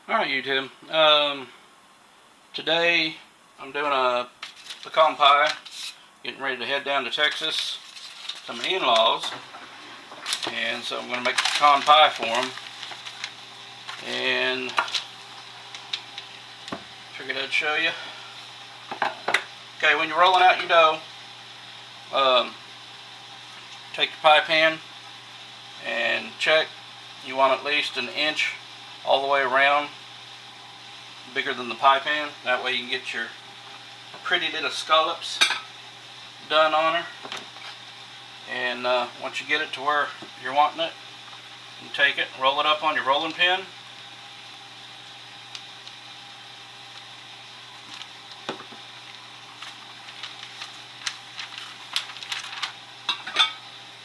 Alright, YouTube. Today I'm doing a pecan pie. Getting ready to head down to Texas to my in-laws. And so I'm going to make a pecan pie for them. And figured I'd show you. Okay, when you're rolling out your dough, take your pie pan and check. You want at least an inch all the way around, bigger than the pie pan. That way you can get your pretty little scallops done on her. And once you get it to where you're wanting it, you take it and roll it up on your rolling pin.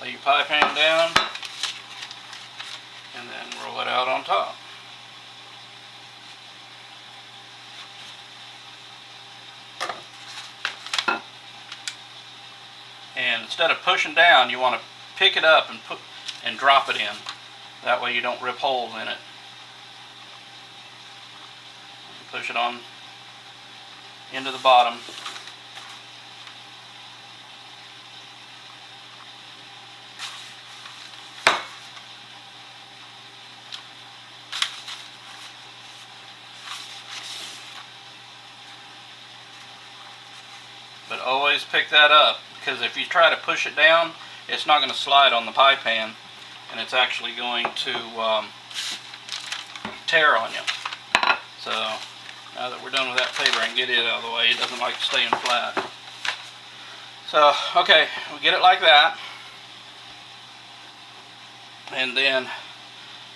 Lay your pie pan down and then roll it out on top. And instead of pushing down, you want to pick it up and drop it in. That way you don't rip holes in it. Push it on into the bottom. But always pick that up, because if you try to push it down, it's not going to slide on the pie pan, and it's actually going to tear on you. So now that we're done with that paper, I can get it out of the way. It doesn't like staying flat. So okay, we get it like that, and then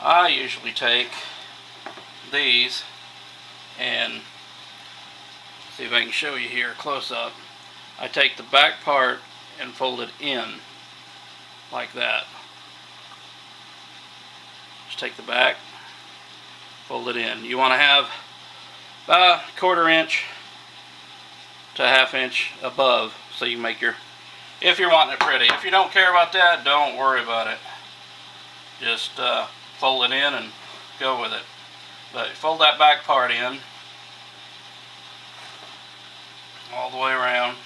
I usually take these and see if I can show you here close up. I take the back part and fold it in like that. Just take the back, fold it in. You want to have about a 1/4 inch to a 1/2 inch above, so you make your, if you're wanting it pretty. If you don't care about that, don't worry about it. Just fold it in and go with it. But fold that back part in all the way around.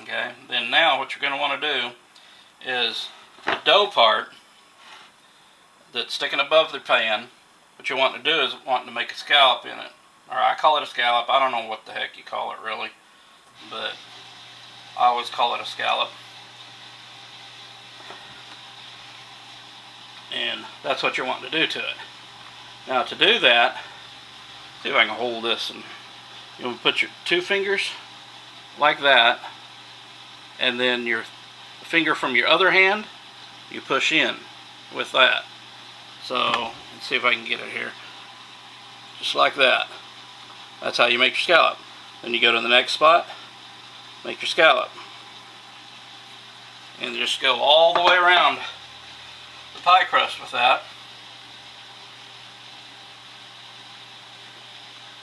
Okay, then now what you're going to want to do is the dough part that's sticking above the pan, what you want to do is want to make a scallop in it. Or I call it a scallop. I don't know what the heck you call it really, but I always call it a scallop. And that's what you're wanting to do to it. Now to do that, see if I can hold this, and you'll put your 2 fingers like that, and then your finger from your other hand you push in with that. So let's see if I can get it here. Just like that. That's how you make your scallop. Then you go to the next spot, make your scallop, and just go all the way around the pie crust with that.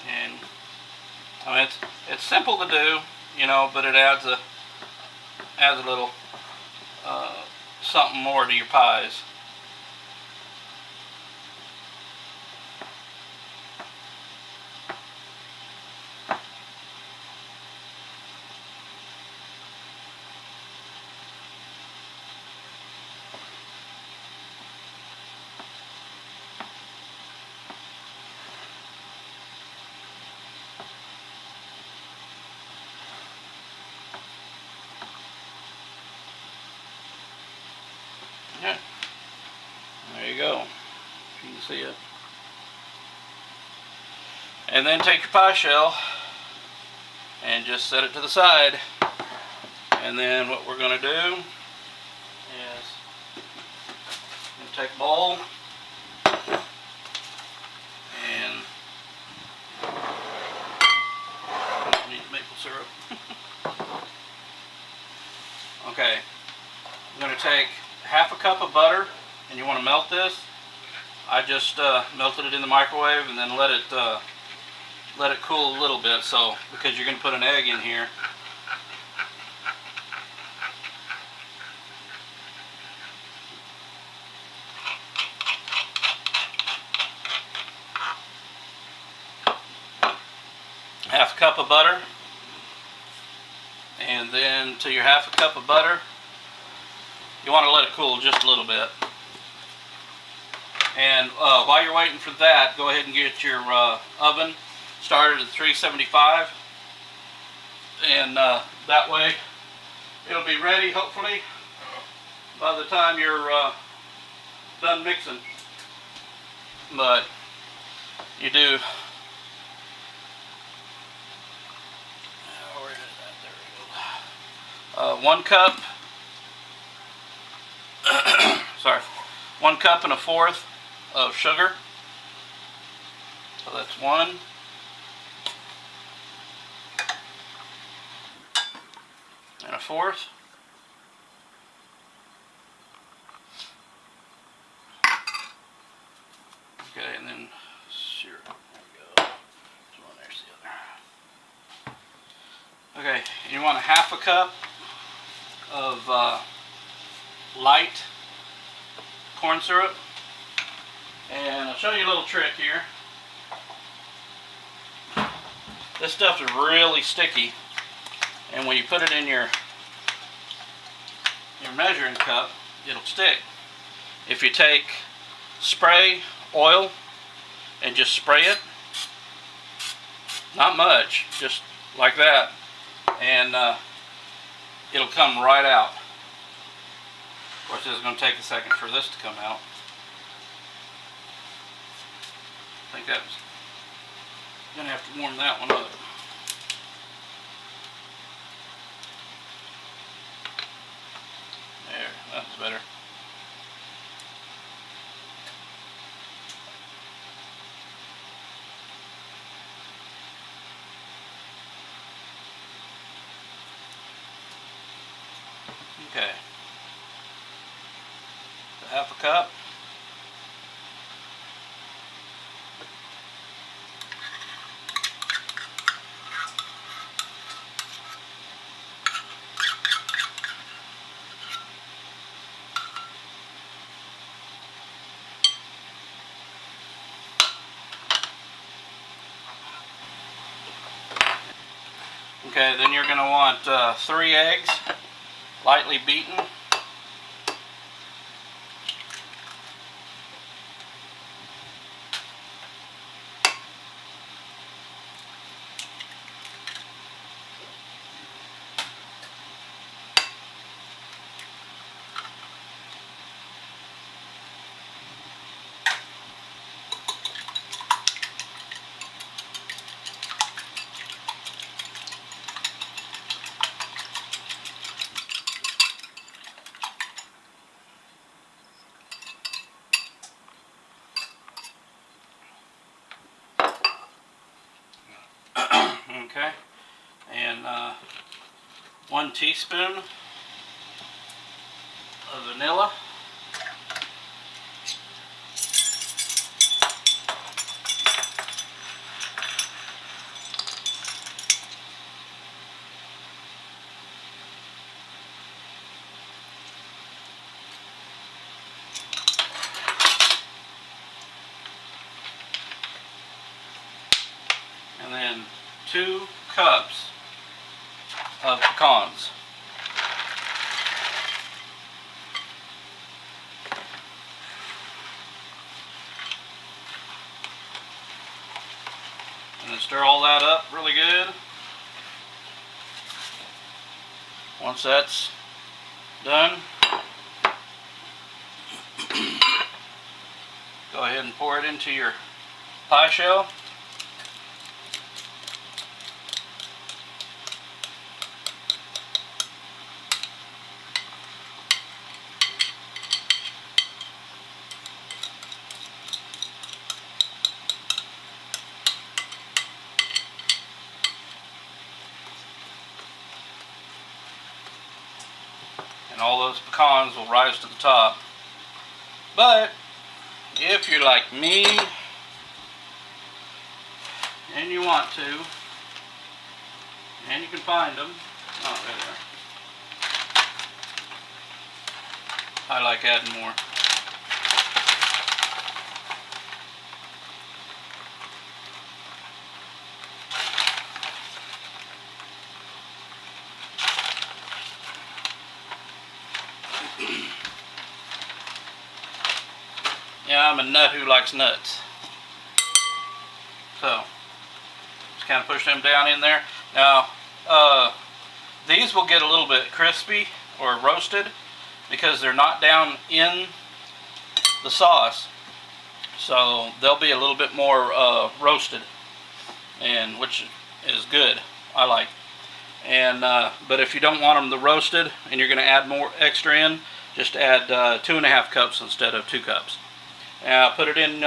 And I mean, it's simple to do, you know, but it adds a little something more to your pies. Yeah. There you go. You can see it. And then take your pie shell and just set it to the side. And then what we're going to do is take a bowl and need maple syrup. Okay, I'm going to take half a cup of butter, and you want to melt this. I just melted it in the microwave and then let it cool a little bit. So because you're going to put an egg in here. Half a cup of butter, and then to your half a cup of butter, you want to let it cool just a little bit. And while you're waiting for that, go ahead and get your oven started at 375, and that way it'll be ready hopefully by the time you're done mixing. But you do. Where is that? There we go. 1 cup. Sorry, 1 cup and a fourth of sugar. So that's 1. And a fourth. Okay, and then syrup. There we go. There's one, there's the other. Okay, you want a half a cup of light corn syrup. And I'll show you a little trick here. This stuff is really sticky, and when you put it in your measuring cup, it'll stick. If you take spray oil and just spray it, not much, just like that, and it'll come right out. Of course, it's going to take a second for this to come out. I think that's going to have to warm that one up. There, that's better. Okay. Half a cup. Okay, then you're going to want 3 eggs, lightly beaten. Okay, and 1 teaspoon of vanilla. And then 2 cups of pecans. And then stir all that up really good. Once that's done, go ahead and pour it into your pie shell. and all those pecans will rise to the top. But if you're like me and you want to, and you can find them, oh, there they are. I like adding more. Yeah, I'm a nut who likes nuts. So, just kind of push them down in there. Now, these will get a little bit crispy or roasted because they're not down in the sauce. So, they'll be a little bit more roasted, and which is good. I like. And but if you don't want them roasted and you're going to add more extra in, just add 2.5 cups instead of 2 cups. Now put it in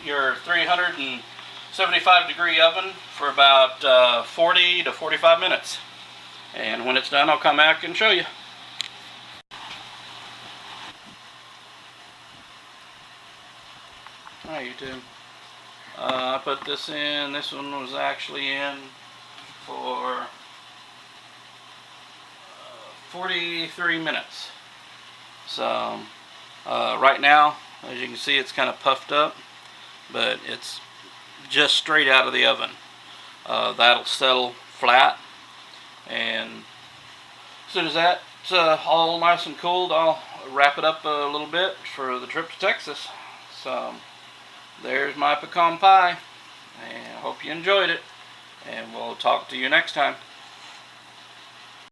your 375 degree oven for about 40 to 45 minutes. And when it's done, I'll come back and show you. Hi YouTube. I put this in. This one was actually in for 43 minutes. So right now, as you can see, it's kind of puffed up, but it's just straight out of the oven. That'll settle flat, and as soon as that's all nice and cooled, I'll wrap it up a little bit for the trip to Texas. So there's my pecan pie, and I hope you enjoyed it, and we'll talk to you next time.